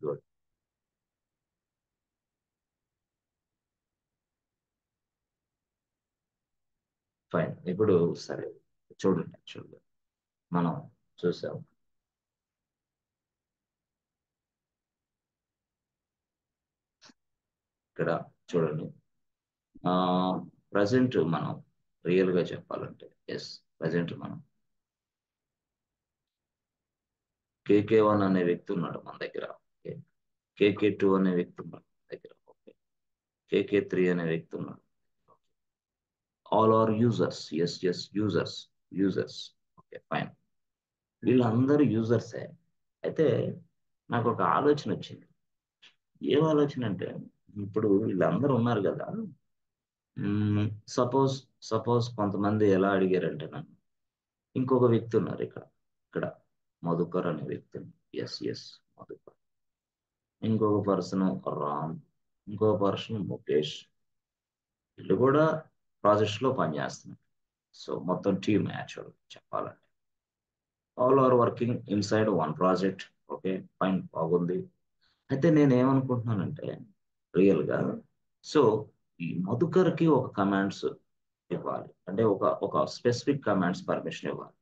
Good. Fine. ఇప్పుడు సరే, చూడండి మనం చూసాం. ఇక్కడ చూడండి, ప్రజెంట్ మనం రియల్ గా చెప్పాలంటే ప్రజెంట్ మనం KK1 అనే వ్యక్తి ఉన్నాడు మన దగ్గర. ఓకే. KK2 అనే వ్యక్తి ఉన్నాడు మన దగ్గర. ఓకే. KK3 అనే వ్యక్తి ఉన్నాడు. All are users. Users. Okay, fine. వీళ్ళందరూ యూజర్సే. అయితే నాకు ఒక ఆలోచన వచ్చింది. ఏం ఆలోచన అంటే, ఇప్పుడు వీళ్ళందరూ ఉన్నారు కదా. సపోజ్ సపోజ్ కొంతమంది ఎలా అడిగారంటే నన్ను, ఇంకొక వ్యక్తి ఉన్నారు ఇక్కడ. ఇక్కడ మధుకర్ అనే వ్యక్తి. మధుకర్. ఇంకొక పర్సన్ రామ్. ఇంకొక పర్సన్ ముఖేష్. వీళ్ళు కూడా ప్రాజెక్ట్స్ లో పనిచేస్తున్నారు. సో మొత్తం టీమ్ యాక్చువల్ చెప్పాలంటే all are working inside one project. Okay, fine, బాగుంది. అయితే నేను ఏమనుకుంటున్నానంటే, రియల్ గా, సో ఈ మధుకర్కి ఒక కమాండ్స్ ఇవ్వాలి. అంటే ఒక ఒక స్పెసిఫిక్ కమాండ్స్ పర్మిషన్ ఇవ్వాలి.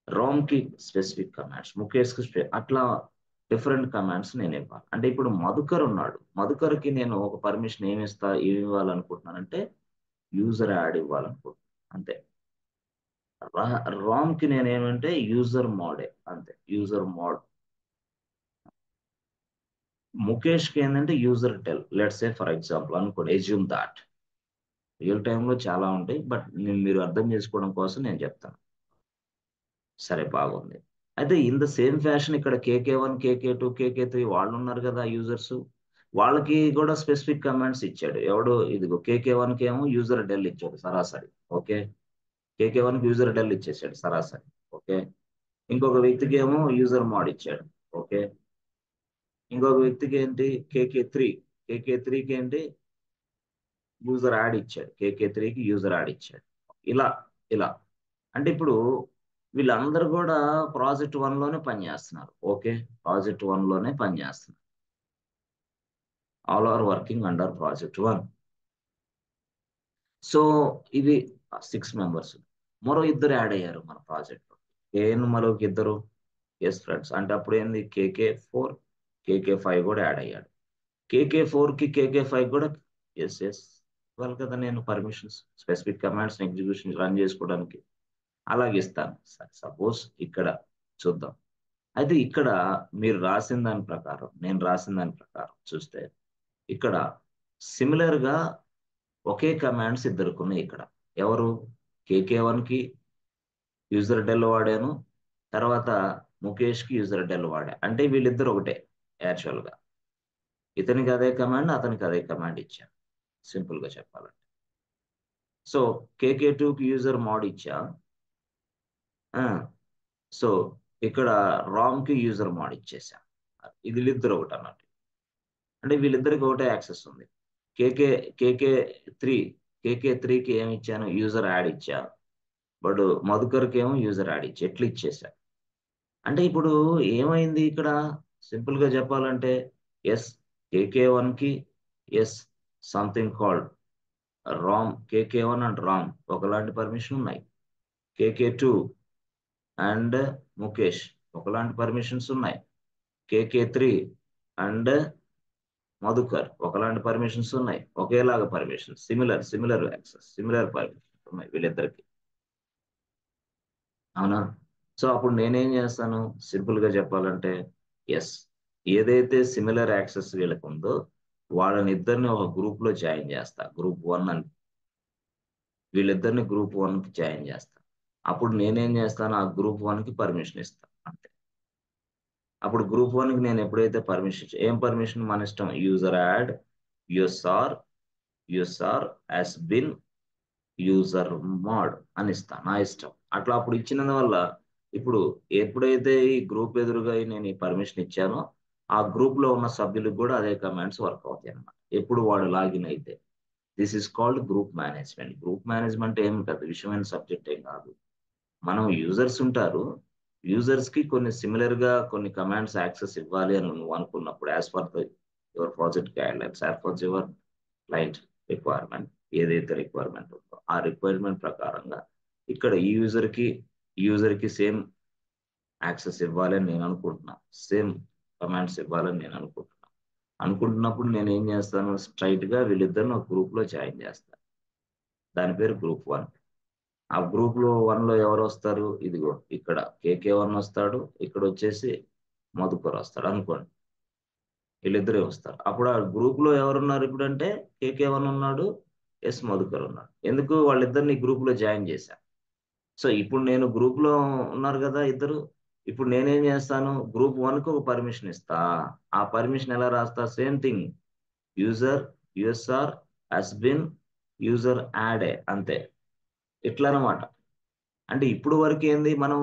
రామ్ కి స్పెసిఫిక్ కమాండ్స్, ముఖేష్ కి అట్లా డిఫరెంట్ కమాండ్స్ నేను ఇవ్వాలి. అంటే ఇప్పుడు మధుకర్ ఉన్నాడు, మధుకర్కి నేను ఒక పర్మిషన్ ఏమి ఇవ్వాలనుకుంటున్నానంటే యూజర్ యాడ్ ఇవ్వాలనుకుంటున్నాను అంతే. రామ్ కి నేను ఏమంటే యూజర్ మోడే అంతే, యూజర్ మోడ్. ముఖేష్ కి ఏంటంటే user tell. Let's say for example అనుకోండి, ఎజ్యూమ్ దాట్. రియల్ టైంలో చాలా ఉంటాయి, బట్ మీరు అర్థం చేసుకోవడం కోసం నేను చెప్తాను. సరే, బాగుంది. అయితే ఇన్ ద సేమ్ ఫ్యాషన్ ఇక్కడ KK1, KK2, KK3 వాళ్ళు ఉన్నారు కదా యూజర్స్. వాళ్ళకి కూడా స్పెసిఫిక్ కమాండ్స్ ఇచ్చాడు. ఎవడు, ఇదిగో KK1 కి ఏమో యూజర్ డెల్ ఇచ్చాడు సరాసరి. ఓకే. KK1 కి యూజర్ డెల్ ఇచ్చేసాడు సరాసరి. ఓకే. ఇంకొక వ్యక్తికి ఏమో యూజర్ మోడ్ ఇచ్చాడు. ఓకే. ఇంకొక వ్యక్తికి ఏంటి, KK3కి ఏంటి, యూజర్ యాడ్ ఇచ్చాడు. KK3కి యూజర్ యాడ్ ఇచ్చాడు. ఇలా ఇలా అంటే ఇప్పుడు వీళ్ళందరూ కూడా ప్రాజెక్ట్ 1 లోనే పనిచేస్తున్నారు. ఓకే. ప్రాజెక్ట్ 1 లోనే పనిచేస్తున్నారు. All are working under project 1. So ఇది 6 మెంబర్స్. మరో ఇద్దరు యాడ్ అయ్యారు మన ప్రాజెక్ట్ లో. మరొక ఇద్దరు. ఫ్రెండ్స్. అంటే అప్పుడు ఏంది, KK4, KK5 కూడా యాడ్ అయ్యాడు. KK4కి KK5 కూడా ఇవ్వాలి కదా నేను permissions, specific commands execution run చేసుకోవడానికి. అలాగే ఇస్తాను. సపోజ్ ఇక్కడ చూద్దాం. అయితే ఇక్కడ మీరు రాసిన దాని ప్రకారం, నేను రాసిన దాని ప్రకారం చూస్తే ఇక్కడ సిమిలర్ గా ఒకే కమాండ్స్ ఇద్దరికి ఉన్నాయి ఇక్కడ. ఎవరు, KK1కి యూజర్ డెల్ వాడాను, తర్వాత ముఖేష్ కి యూజర్ డెల్ వాడా. అంటే వీళ్ళిద్దరు ఒకటే యాక్చువల్ గా. ఇతనికి అదే కమాండ్, అతనికి అదే కమాండ్ ఇచ్చాను, సింపుల్ గా చెప్పాలంటే. సో KK2కి యూజర్ మోడ్ ఇచ్చా. సో ఇక్కడ రామ్ కి యూజర్ మోడ్ ఇచ్చేసా. ఇది వీళ్ళిద్దరు ఒకటి అన్నట్టు. అంటే వీళ్ళిద్దరికి ఒకటే యాక్సెస్ ఉంది. కేకే కేకే త్రీకి ఏమి ఇచ్చాను, యూజర్ యాడ్ ఇచ్చా. బట్ మధుకర్కి ఏమో యూజర్ యాడ్ ఇచ్చా. ఎట్లా ఇచ్చేసా అంటే ఇప్పుడు ఏమైంది ఇక్కడ, సింపుల్ గా చెప్పాలంటే KK1కి something called Ram, KK1 and Ram ఒకలాంటి పర్మిషన్ ఉన్నాయి. KK2 అండ్ ముఖేష్ ఒకలాంటి పర్మిషన్స్ ఉన్నాయి. KK3 అండ్ మధుకర్ ఒకలాంటి పర్మిషన్స్ ఉన్నాయి. ఒకేలాగా permissions, similar access, similar permissions ఉన్నాయి వీళ్ళిద్దరికి. అవునా? సో అప్పుడు నేనేం చేస్తాను, సింపుల్ గా చెప్పాలంటే ఎస్ ఏదైతే సిమిలర్ యాక్సెస్ వీళ్ళకి ఉందో వాళ్ళని ఇద్దరిని ఒక గ్రూప్ లో జాయిన్ చేస్తా. గ్రూప్ 1 అని వీళ్ళిద్దరిని గ్రూప్ 1కి జాయిన్ చేస్తా. అప్పుడు నేనేం చేస్తాను, ఆ గ్రూప్ 1కి పర్మిషన్ ఇస్తాను అంతే. అప్పుడు గ్రూప్ 1కి నేను ఎప్పుడైతే పర్మిషన్, ఏం పర్మిషన్ మన ఇష్టం, user add, USR has been user mode అని ఇస్తాను, నా ఇష్టం. అట్లా అప్పుడు ఇచ్చినందువల్ల ఇప్పుడు ఎప్పుడైతే ఈ గ్రూప్ ఎదురుగా నేను ఈ పర్మిషన్ ఇచ్చానో ఆ గ్రూప్ లో ఉన్న సభ్యులకు కూడా అదే కమాండ్స్ వర్క్ అవుతాయి అన్నమాట, ఎప్పుడు వాడు లాగిన్ అయితే. This is called group management. Group management ఏం పెద్ద విషయమైన సబ్జెక్ట్ ఏం కాదు. మనం యూజర్స్ ఉంటారు, యూజర్స్ కి కొన్ని సిమిలర్ గా కొన్ని కమాండ్స్ యాక్సెస్ ఇవ్వాలి అని నువ్వు అనుకున్నప్పుడు as per your project guide lines as per your client requirement, ఏదైతే రిక్వైర్మెంట్ ఉందో ఆ రిక్వైర్మెంట్ ప్రకారంగా ఇక్కడ ఈ యూజర్ కి సేమ్ యాక్సెస్ ఇవ్వాలని నేను అనుకుంటున్నా, సేమ్ కమాండ్స్ ఇవ్వాలని నేను అనుకుంటున్నా. అనుకుంటున్నప్పుడు నేను ఏం చేస్తాను, స్ట్రైట్ గా వీళ్ళిద్దరిని ఒక గ్రూప్ లో జాయిన్ చేస్తాను. దాని పేరు గ్రూప్ 1. ఆ గ్రూప్ లో 1 లో ఎవరు వస్తారు, ఇదిగో ఇక్కడ KK1 వస్తాడు, ఇక్కడ వచ్చేసి మధుకర్ వస్తాడు అనుకోండి. వీళ్ళిద్దరే వస్తారు. అప్పుడు ఆ గ్రూప్ లో ఎవరున్నారు ఇప్పుడు అంటే KK1 ఉన్నాడు, మధుకర్ ఉన్నాడు. ఎందుకు వాళ్ళిద్దరిని గ్రూప్ లో జాయిన్ చేశాను. సో ఇప్పుడు నేను గ్రూప్ లో ఉన్నారు కదా ఇద్దరు, ఇప్పుడు నేనేం చేస్తాను, గ్రూప్ 1 కు ఒక పర్మిషన్ ఇస్తా. ఆ పర్మిషన్ ఎలా రాస్తా, same thing, user USR has been user add అంతే, ఇట్లా అనమాట. అంటే ఇప్పుడు వరకు ఏంది, మనం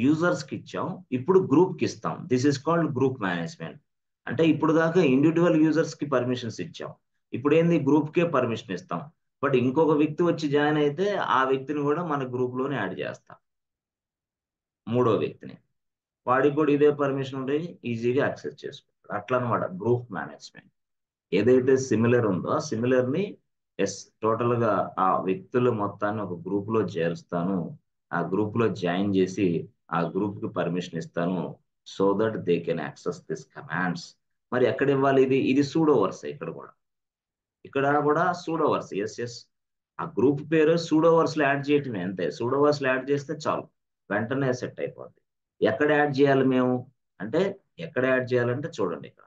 యూజర్స్ కి ఇచ్చాం, ఇప్పుడు గ్రూప్ కి ఇస్తాం. This is called group management. అంటే ఇప్పుడు దాకా ఇండివిజువల్ యూజర్స్ కి పర్మిషన్స్ ఇచ్చాం, ఇప్పుడు ఏంది గ్రూప్ కే పర్మిషన్ ఇస్తాం. బట్ ఇంకొక వ్యక్తి వచ్చి జాయిన్ అయితే ఆ వ్యక్తిని కూడా మన గ్రూప్ లోనే యాడ్ చేస్తాం, మూడో వ్యక్తిని. వాడికి కూడా ఇదే పర్మిషన్ ఉంటే ఈజీగా యాక్సెస్ చేసుకుంటారు. అట్లా అనమాట గ్రూప్ మేనేజ్మెంట్. ఏదైతే సిమిలర్ ఉందో ఆ సిమిలర్ ని టోటల్ గా ఆ వ్యక్తులు మొత్తాన్ని ఒక గ్రూప్ లో చేరుస్తాను, ఆ గ్రూప్ లో జాయిన్ చేసి ఆ గ్రూప్ కి పర్మిషన్ ఇస్తాను, so that they can access this commands. మరి ఎక్కడ ఇవ్వాలి, ఇది సూడో వర్స్. ఇక్కడ కూడా సూడో వర్స్. ఎస్. ఆ గ్రూప్ పేరు సూడో వర్స్ లో యాడ్ చేయటమే, అంతే. సూడో వర్స్ లో యాడ్ చేస్తే చాలు, వెంటనే సెట్ అయిపోద్ది. ఎక్కడ యాడ్ చేయాలి మేము అంటే, ఎక్కడ యాడ్ చేయాలంటే చూడండి, ఇక్కడ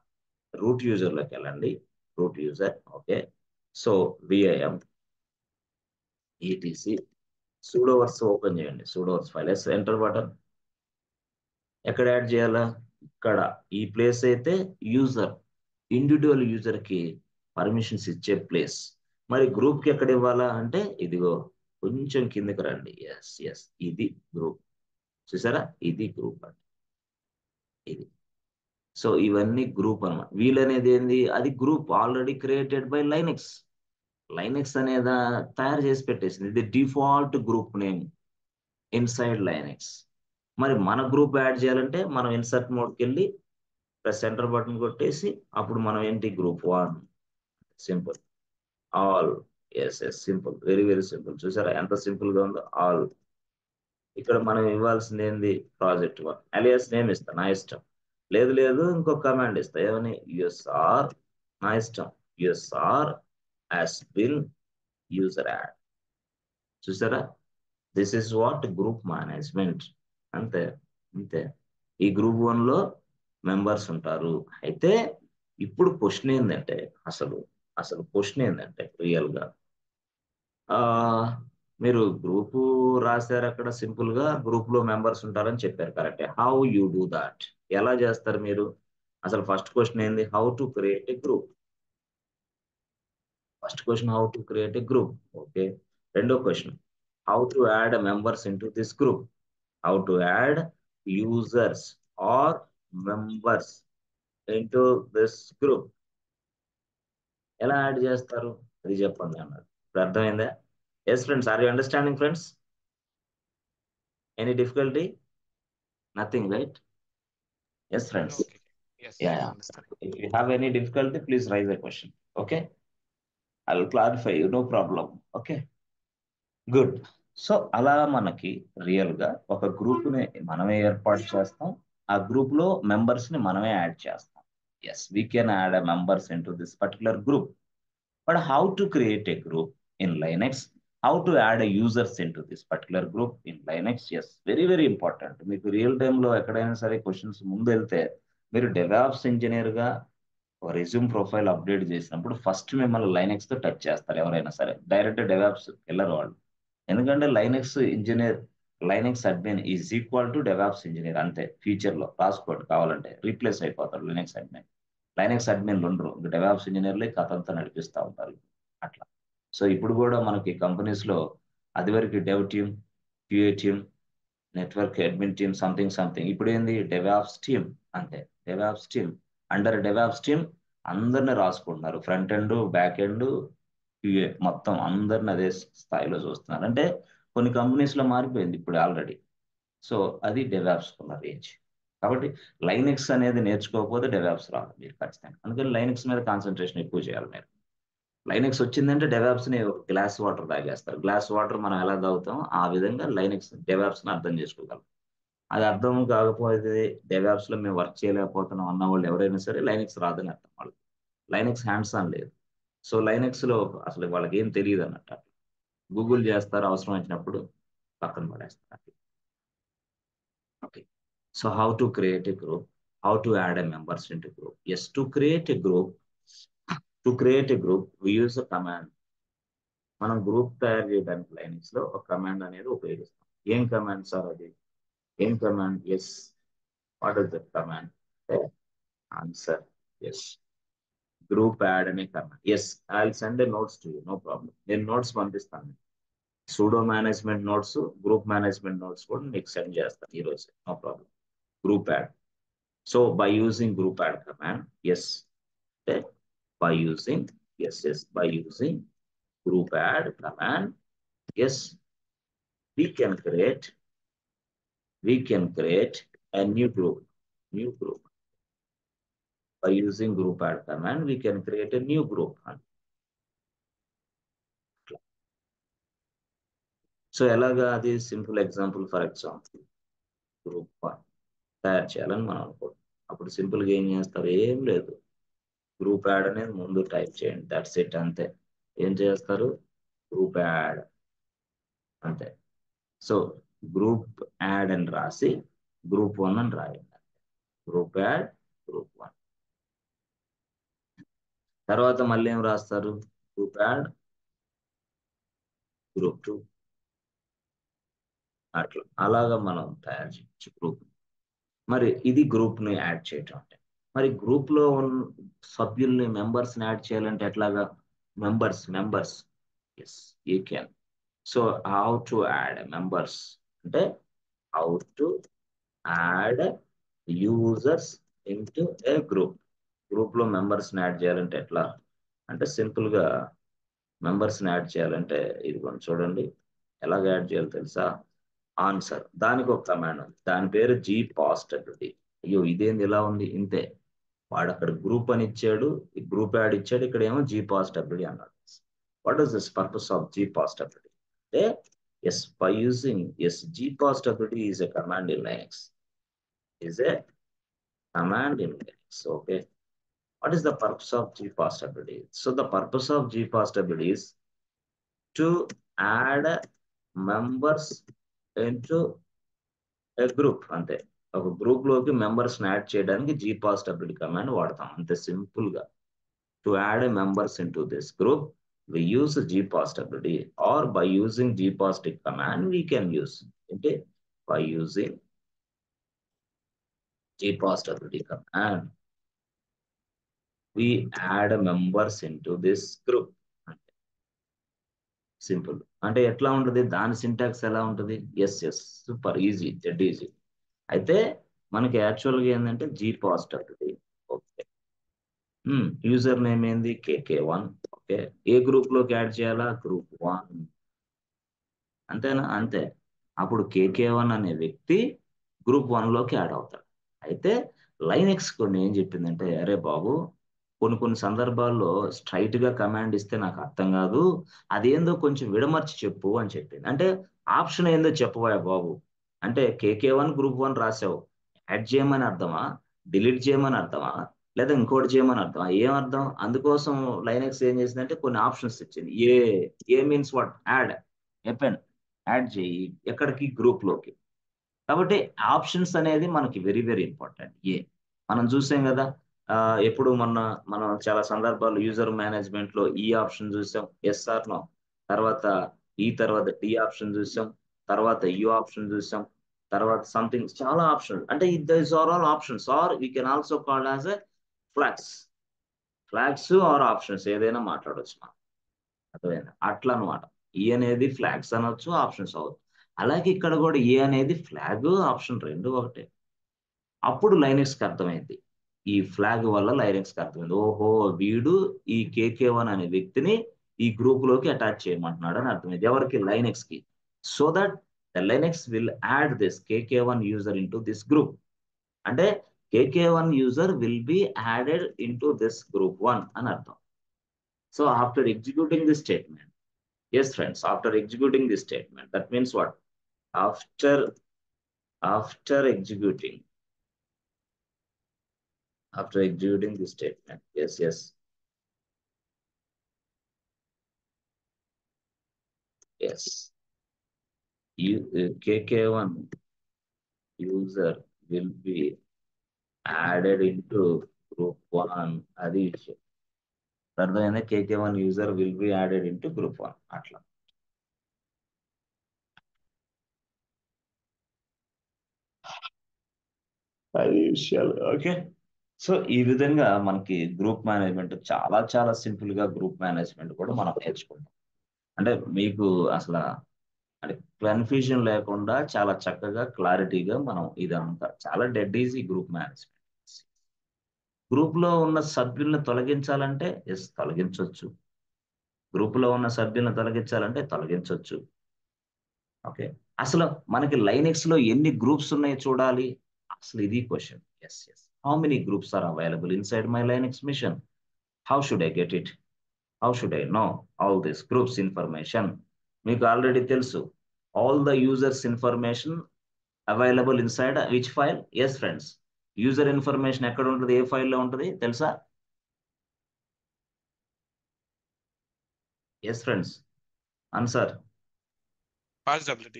రూట్ యూజర్ లోకి వెళ్ళండి. Root user, okay. So VIM ETC sudoers open చేయండి, సూడోవర్స్ ఫైల్, ఎంటర్ బటన్. ఎక్కడ యాడ్ చేయాలా, ఇక్కడ ఈ ప్లేస్ అయితే యూజర్, ఇండివిజువల్ యూజర్ కి పర్మిషన్స్ ఇచ్చే ప్లేస్. మరి గ్రూప్ కి ఎక్కడ ఇవ్వాలా అంటే ఇదిగో కొంచెం కిందకి రండి. ఎస్, ఇది గ్రూప్. చూసారా, ఇది గ్రూప్ అండి, ఇది. సో ఇవన్నీ గ్రూప్ అన్నమాట. వీలనేది ఏంది, అది group already created by Linux. Linux అనేది తయారు చేసి పెట్టేసింది, ఇది default group name inside Linux. మరి మన గ్రూప్ యాడ్ చేయాలంటే మనం ఇన్సర్ట్ మోడ్కి వెళ్ళి ప్లస్ సెంటర్ బటన్ కొట్టేసి అప్పుడు మనం ఏంటి, group 1, simple, all. Simple, very very simple. చూసారా ఎంత సింపుల్ గా ఉందో, ఆల్. ఇక్కడ మనం ఇవ్వాల్సింది ఏంది, ప్రాజెక్ట్ 1 అలియాస్ నేమ్ ఇస్తా, నా ఇష్టం. లేదు ఇంకొక కమాండ్ ఇస్తా, ఏమని, యూఎస్ఆర్, నా ఇష్టం, USR has been user add. చూసారా, this is what group management. అంతే, అంతే. ఈ గ్రూప్ 1 లో మెంబర్స్ ఉంటారు. అయితే ఇప్పుడు క్వశ్చన్ ఏంటంటే, అసలు అసలు క్వశ్చన్ ఏంటంటే రియల్ గా, ఆ మీరు గ్రూప్ రాశారు, అక్కడ సింపుల్ గా గ్రూప్ లో మెంబర్స్ ఉంటారని చెప్పారు, కరెక్టే. హౌ యూ డూ దాట్, ఎలా చేస్తారు మీరు? అసలు ఫస్ట్ క్వశ్చన్ ఏంది, how to create a group. First question, how to create a group, okay. రెండో question, how to add members into this group, how to add users or members into this group, ఎలా add చేస్తారు అది చెప్పండి అన్నారు. ఇప్పుడు అర్థమైందా? Yes friends, are you understanding friends? Any difficulty? Nothing, right? Yes No, friends. okay. Yes, ya, I'm understanding. If you have any difficulty please raise a question, okay. I will clarify you, no problem, okay. Good. So అలా మనకి real గా ఒక group ని మనమే ఏర్పాటు చేస్తాం, ఆ group లో మెంబర్స్ ని మనమే యాడ్ చేస్తాం. Yes, we can add members into this particular group. But how to create a group in Linux, how to add users into this particular group in Linux, yes, very very important. మీకు real టైంలో ఎక్కడైనా సరే questions ముందు వెళ్తే, మీరు DevOps engineer గా resume profile update చేసినప్పుడు first మిమ్మల్ని లైనెక్స్ తో టచ్ చేస్తారు ఎవరైనా సరే, డైరెక్ట్ డెవాప్స్ వెళ్ళరు వాళ్ళు. ఎందుకంటే Linux engineer, Linux admin is equal to DevOps engineer, అంతే. ఫ్యూచర్ లో రాసుకోండి, కావాలంటే రీప్లేస్ అయిపోతారు లైనెక్స్ అడ్మిన్. లైనెక్స్ అడ్మిన్లు ఉండరు, డెవాప్స్ ఇంజనీర్లే కథ అంతా నడిపిస్తూ ఉంటారు అట్లా. సో ఇప్పుడు కూడా మనకి కంపెనీస్ లో అదివరకు dev team, QA team, network admin team, something. ఇప్పుడు ఏంది, డెవాప్స్ టీమ్, అంతే. DevOps team, under DevOps team అందరిని రాసుకుంటున్నారు, front end, back end, QA మొత్తం అందరిని అదే స్థాయిలో చూస్తున్నారు. అంటే కొన్ని కంపెనీస్ లో మారిపోయింది ఇప్పుడు ఆల్రెడీ. సో అది డెవాప్స్ ఉన్న రేంజ్. కాబట్టి లైనెక్స్ అనేది నేర్చుకోకపోతే డెవాప్స్ రాదు మీరు ఖచ్చితంగా. అందుకని లైనెక్స్ మీద కాన్సన్ట్రేషన్ ఎక్కువ చేయాలి మీరు. లైనెక్స్ వచ్చిందంటే డెవాప్స్ని ఒక గ్లాస్ వాటర్ తాగేస్తారు. గ్లాస్ వాటర్ మనం ఎలా తాగుతాం ఆ విధంగా లైనెక్స్ డెవాప్స్ని అర్థం చేసుకోగలం. అది అర్థం కాకపోతే డెవాప్స్ లో మేము వర్క్ చేయలేకపోతున్నాం అన్న వాళ్ళు ఎవరైనా సరే లైనెక్స్ రాదని అర్థం వాళ్ళకి. లైనెక్స్ హ్యాండ్స్ ఆన్ లేదు. సో లైనెక్స్ లో అసలు వాళ్ళకి ఏం తెలియదు అన్నట్టు. గూగుల్ చేస్తారు అవసరం వచ్చినప్పుడు పక్కన పడేస్తారు. Okay. So how to create a group, how to add a members in group. Yes, to create a group we use a command. మనం గ్రూప్ తయారు చేయడానికి లైనెక్స్ లో ఒక కమాండ్ అనేది ఉపయోగిస్తాం. ఏం కమాండ్ సార్ అది? ఏం command? Yes, what is that command? Answer yes, group add అనే command. Yes, I will send a notes to you, no problem. నేను నోట్స్ పంపిస్తాను. Sudo management notes, group management notes కూడా మీకు సెండ్ చేస్తాను ఈ రోజు, no problem. Group add. So by using group add command, yes, by using, yes, by using group add command, yes, we can create a new group. By using group add command we can create a new group. So ఎలాగా? అది simple example. For example group 1 తయారు చేయాలని మనం అనుకుంటాం. అప్పుడు simple గా ఏం చేస్తారు? ఏం లేదు, గ్రూప్ యాడ్ అనేది ముందు టైప్ చేయండి, దట్స్ ఇట్, అంతే. ఏం చేస్తారు? గ్రూప్ యాడ్, అంతే. సో గ్రూప్ యాడ్ అని రాసి గ్రూప్ 1 అని రాయండి. Group add, group 1. తర్వాత మళ్ళీ ఏం రాస్తారు? Group add, group 2. అట్లా అలాగా మనం తయారు చేయొచ్చు గ్రూప్. మరి ఇది గ్రూప్ ని యాడ్ చేయటం అంటే. మరి గ్రూప్ లో ఉన్న సభ్యుల్ని, మెంబర్స్ ని యాడ్ చేయాలంటే ఎట్లాగా? Members, yes, you can. So how to add members అంటే, how to add users into a group. Group లో మెంబర్స్ ని యాడ్ చేయాలంటే ఎట్లా అంటే, సింపుల్ గా మెంబర్స్ ని యాడ్ చేయాలంటే ఇది కొంచెం చూడండి. ఎలాగ యాడ్ చేయాలో తెలుసా? ఆన్సర్. దానికి ఒక కమాండ్ ఉంది, దాని పేరు జీ పాస్టబిలిటీ. అయ్యో ఇదేంది ఇలా ఉంది? ఇంతే. వాడు అక్కడ గ్రూప్ అని ఇచ్చాడు, గ్రూప్ యాడ్ ఇచ్చాడు, ఇక్కడ ఏమో జీ పాస్టబిలిటీ అన్నాడు. What is this purpose of G పాస్టబిలిటీ అంటే, yes, by using, yes, G పాస్టబిలిటీ is a command in Linux. Okay. What is the purpose of gpastability? So the purpose of gpastability is to add members into a group. అంతే. ఒక group లోకి members add చేయడానికి gpastability command వాడతాం, అంతే simple గా. To add members into this group we use gpastability, or by using gpastability command we can use. అంటే by using gpastability command we add members into this group. Simple. అంటే ఎట్లా ఉంటుంది? దాని syntax ఎలా ఉంటుంది? Yes, super easy, dead easy. అయితే మనకి యాక్చువల్గా ఏంటంటే జీ పాస్టబిలిటీ. ఓకే. యూజర్ నేమ్ ఏంది? KK1. ఓకే. ఏ గ్రూప్ లోకి యాడ్ చేయాలా? గ్రూప్ 1. అంతేనా? అంతే. అప్పుడు KK1 అనే వ్యక్తి గ్రూప్ 1 లోకి యాడ్ అవుతాడు. అయితే లైనెక్స్ కొన్ని ఏం చెప్పిందంటే, అరే బాబు, కొన్ని సందర్భాల్లో స్ట్రైట్ గా కమాండ్ ఇస్తే నాకు అర్థం కాదు, అదేందో కొంచెం విడమర్చి చెప్పు అని చెప్పింది. అంటే ఆప్షన్ ఏందో చెప్పవా బాబు అంటే, KK1 గ్రూప్ 1 రాసావు, యాడ్ చేయమని అర్థమా, డిలీట్ చేయమని అర్థమా, లేదా ఇంకోటి చేయమని అర్థమా, ఏం అర్థం? అందుకోసం లైనెక్స్ ఏం చేసిందంటే కొన్ని ఆప్షన్స్ ఇచ్చింది. ఏ మీన్స్ వాట్? యాడ్, ఎపెన్, యాడ్ చేయి ఎక్కడికి? గ్రూప్ లోకి. కాబట్టి ఆప్షన్స్ అనేది మనకి వెరీ వెరీ ఇంపార్టెంట్. మనం చూసాం కదా, ఎప్పుడు మనం చాలా సందర్భాలు యూజర్ మేనేజ్మెంట్ లో ఈ ఆప్షన్ చూసాం, ఎస్ఆర్ నో, తర్వాత తర్వాత డి ఆప్షన్ చూసాం, తర్వాత యు ఆప్షన్ చూసాం, తర్వాత సంథింగ్ చాలా ఆప్షన్. అంటే these are all options, are we can also called as a flags or options, ఏదైనా మాట్లాడవచ్చు మనం. అర్థమైంది? అట్లా అనమాట. ఈ అనేది ఫ్లాగ్స్ అనొచ్చు, ఆప్షన్స్ అవ్వచ్చు. అలాగే ఇక్కడ కూడా ఏ అనేది ఫ్లాగ్, ఆప్షన్ రెండు ఒకటే. అప్పుడు లైనెక్స్ కి అర్థమైంది, ఈ ఫ్లాగ్ వల్ల లైనెక్స్ కి అర్థమైంది, ఓహో వీడు ఈ KK1 అనే వ్యక్తిని ఈ గ్రూప్ లోకి అటాచ్ చేయమంటున్నాడు అని అర్థమైంది. ఎవరికి? లైనెక్స్ కి. So that the Linux will add this KK1 user into this group. And KK1 user will be added into this group 1 అని అర్థం. So after executing this statement, yes friends, after executing this statement, that means what? After executing this statement, yes, KK1 user will be added into group 1. అది అర్థమైందా? KK1 user will be added into group 1 అట్లా. అది విషయాలు. Okay, so ఈ విధంగా మనకి group management చాలా చాలా సింపుల్ గా గ్రూప్ మేనేజ్మెంట్ కూడా మనం నేర్చుకుంటాం. అంటే మీకు అసలు అంటే కన్ఫ్యూజన్ లేకుండా చాలా చక్కగా క్లారిటీగా మనం ఇదంతా చాలా dead easy group management. Group లో ఉన్న సభ్యుల్ని తొలగించాలంటే ఎస్ తొలగించవచ్చు. గ్రూప్ లో ఉన్న సభ్యులను తొలగించాలంటే తొలగించవచ్చు. ఓకే, అసలు మనకి లైనెక్స్ లో ఎన్ని గ్రూప్స్ ఉన్నాయో చూడాలి. అసలు ఇది question. Yes how many groups are available inside my Linux machine? How should I get it? How should I know all this groups information? మీకు ఆల్రెడీ తెలుసు. All the users information available inside which file? Yes friends, user information ఎక్కడ ఉంటుంది? ఏ ఫైల్లో ఉంటుంది తెలుసా? Yes friends, answer. PassWD.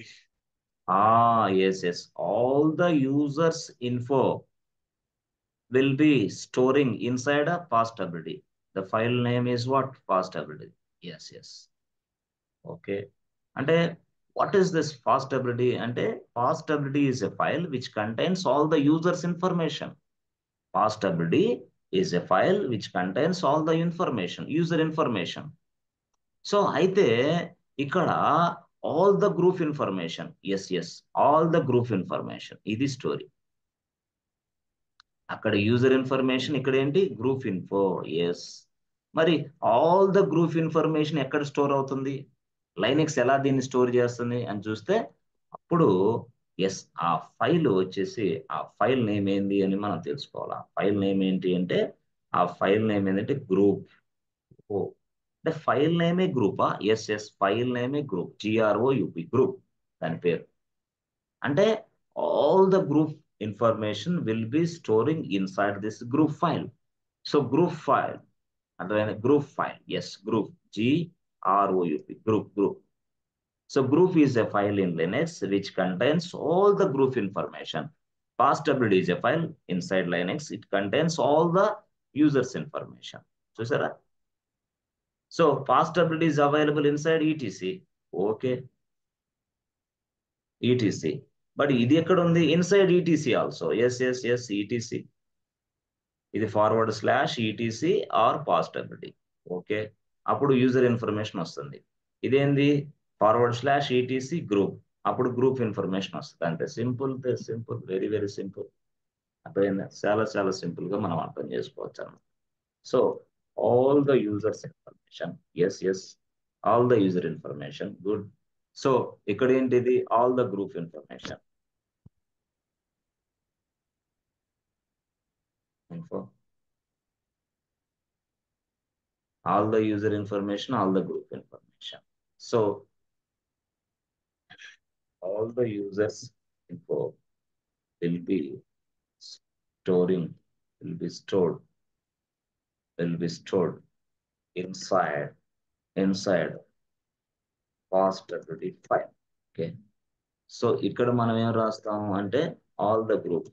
Yes. All the users info will be storing inside a PassWD. The file name is what? PassWD. Yes. Okay. అంటే what is this PassWD? అంటే PassWD is a file which contains all the users information. PassWD is a file which contains all the information, user information. So అయితే ఇక్కడ all the group information, yes all the group information, ఇది story. అక్కడ user information, ఇక్కడ ఏంటి? Group info. Yes, మరి all the group information ఎక్కడ store అవుతుంది? Linux ఎలా దీన్ని స్టోర్ చేస్తుంది అని చూస్తే అప్పుడు ఎస్ ఆ ఫైల్ వచ్చేసి ఆ ఫైల్ నేమ్ ఏంది అని మనం తెలుసుకోవాలి. ఆ ఫైల్ నేమ్ ఏంటి అంటే ఆ ఫైల్ నేమ్ ఏంటంటే గ్రూప్. ఓ అంటే ఫైల్ నేమే గ్రూపా? ఎస్ ఫైల్ నేమే గ్రూప్, GROUP, గ్రూప్ దాని పేరు. అంటే all the group information will be storing inside this group file. So group file అంటే group file, yes group, GROUP, group. So group is a file in Linux which contains all the group information. PassWD is a file inside Linux. It contains all the users information. చూసారా? So PassWD is available inside etc. Okay, etc. But ఇది ఎక్కడ ఉంది? Inside etc also. Yes, etc. ఇది /etc or PassWD. Okay, అప్పుడు user information వస్తుంది. ఇదేంది? /etc group, అప్పుడు group information వస్తుంది. అంతే, సింపుల్, వెరీ వెరీ సింపుల్. అర్థమైందా? చాలా సింపుల్ గా మనం అర్థం చేసుకోవచ్చు అన్నమాట. So all the users information, yes all the user information, good. So ఇక్కడ ఏంటిది? All the group information, info, all the user information, all the group information. So all the users info will be storing, will be stored inside PassWD file. Okay, so ఇక్కడ మనం ఏం రాస్తాము అంటే all the group,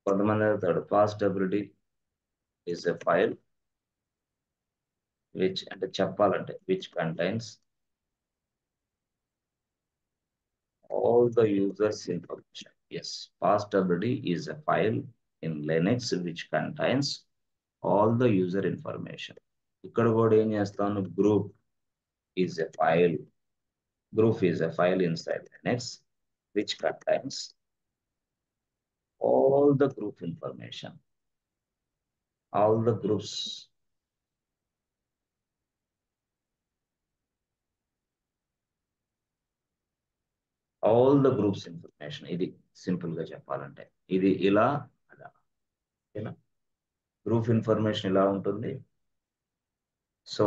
కొంతమంది అవుతాడు. PassWD is a file which అంటే చెప్పాలంటే which contains all the users information. Yes, PassWD is a file in Linux which contains all the user information. ఇక్కడ కూడా ఏం చేస్తాను? Group is a file, group is a file inside Linux which contains all the group information, all the groups, all the groups information. ఇది simple గా చెప్పాలంటే ఇది ఇలా అలా ఓకేనా. గ్రూప్ ఇన్ఫర్మేషన్ ఇలా ఉంటుంది. So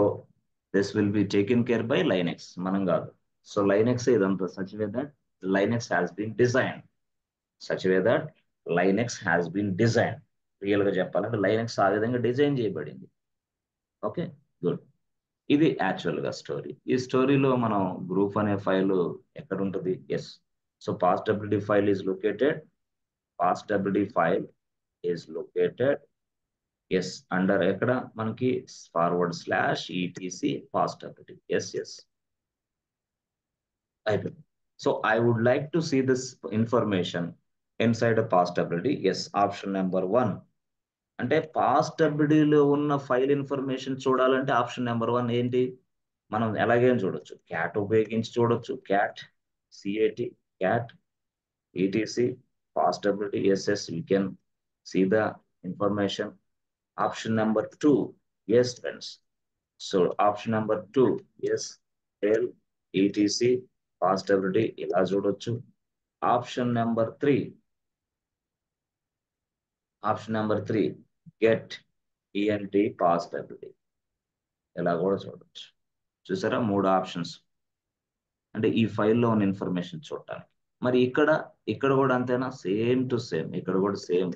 this will be taken care by Linux, మనం కాదు. సో లైనెక్స్ ఇదంతా such way that Linux has been design, such way that Linux has been design. Real గా చెప్పాలంటే లైనెక్స్ ఆ విధంగా డిజైన్ చేయబడింది. Okay, good. ఇది యాక్చువల్ గా స్టోరీ. ఈ స్టోరీలో మనం గ్రూప్ అనే ఫైల్ ఎక్కడ ఉంటుంది? Yes. So passwd file is located, passwd file is located yes under ఎక్కడ మనకి /etc పాస్డబ్ల్యూడి. ఎస్ ఎస్ అయిపోయింది. So I would like to see this information inside passwd. Yes, option number 1. అంటే పాస్డబ్ల్యూడిలో ఉన్న file information చూడాలంటే option number 1 ఏంటి? మనం ఎలాగేం చూడొచ్చు, క్యాట్ ఉపయోగించి చూడొచ్చు. Cat cat etc passwd ss, we can see the information. Option number 2, yes friends. So option number 2, yes, tell etc passwd ఇలా చూడొచ్చు. Option number 3, get ent passwd ఇలా కూడా చూడొచ్చు. చూసారా, 3 ఆప్షన్స్ అంటే ఈ ఫైల్లో ఉన్న ఇన్ఫర్మేషన్ చూడటానికి. మరి ఇక్కడ కూడా అంతేనా? Same to same. ఇక్కడ కూడా సేమ్.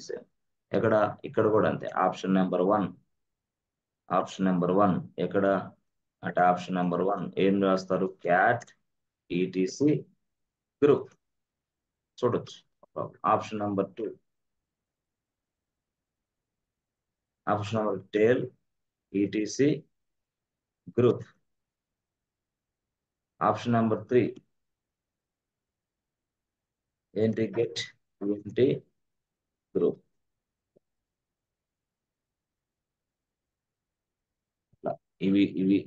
ఇక్కడ కూడా అంతే. ఆప్షన్ నెంబర్ 1 ఎక్కడ అంటే ఆప్షన్ నెంబర్ 1 ఏం రాస్తారు? క్యాట్ etc గ్రూప్ చూడొచ్చు. Option number 2 tail etc group. Option number 3 ఏంటి? Get ent group.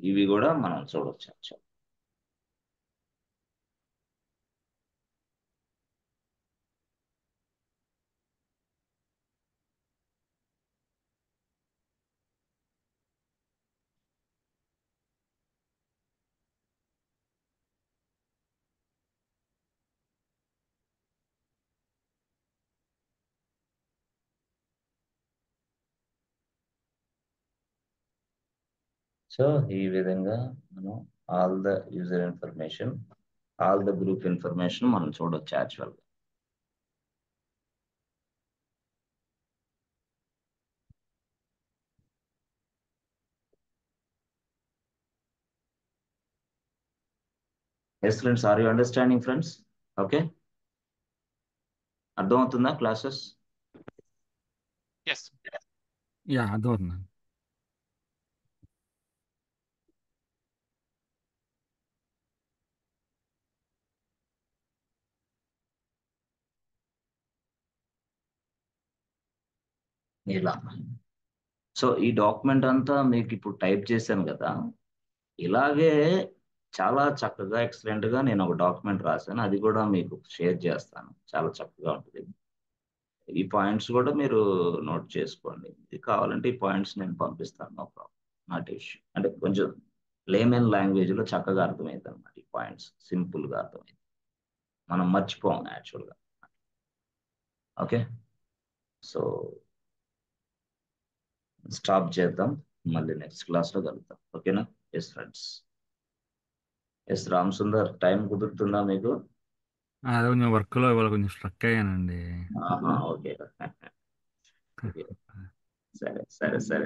ఇవి కూడా మనం చూడొచ్చు. సో ఈ విధంగా మనం all the user information, all the group information మనం చూడొచ్చు actual. Yes friends, are you understanding friends? Okay, అర్థమవుతుందా క్లాసెస్? Yes. యా, అర్థమవుతుంది. ఇలా. సో ఈ డాక్యుమెంట్ అంతా మీకు ఇప్పుడు టైప్ చేశాను కదా, ఇలాగే చాలా చక్కగా ఎక్సలెంట్ గా నేను ఒక డాక్యుమెంట్ రాశాను. అది కూడా మీకు షేర్ చేస్తాను. చాలా చక్కగా ఉంటుంది. ఈ పాయింట్స్ కూడా మీరు నోట్ చేసుకోండి. ఇది కావాలంటే ఈ పాయింట్స్ నేను పంపిస్తాను. No problem, not issue. అంటే కొంచెం లేమెన్ లాంగ్వేజ్ లో చక్కగా అర్థమైంది అనమాట. ఈ పాయింట్స్ సింపుల్ గా అర్థమైంది, మనం మర్చిపోం యాక్చువల్ గా. ఓకే, సో స్టాప్ చేద్దాం, మళ్ళీ నెక్స్ట్ క్లాస్ లో కలుద్దాం. ఓకేనా? Yes friends. Yes Ram Sundar, time కుదురుతుందా మీకు? అదే కొంచెం వర్క్లో ఇవాళ కొంచెం స్ట్రక్ అయ్యానండి. ఓకే. సరే సరే సరే.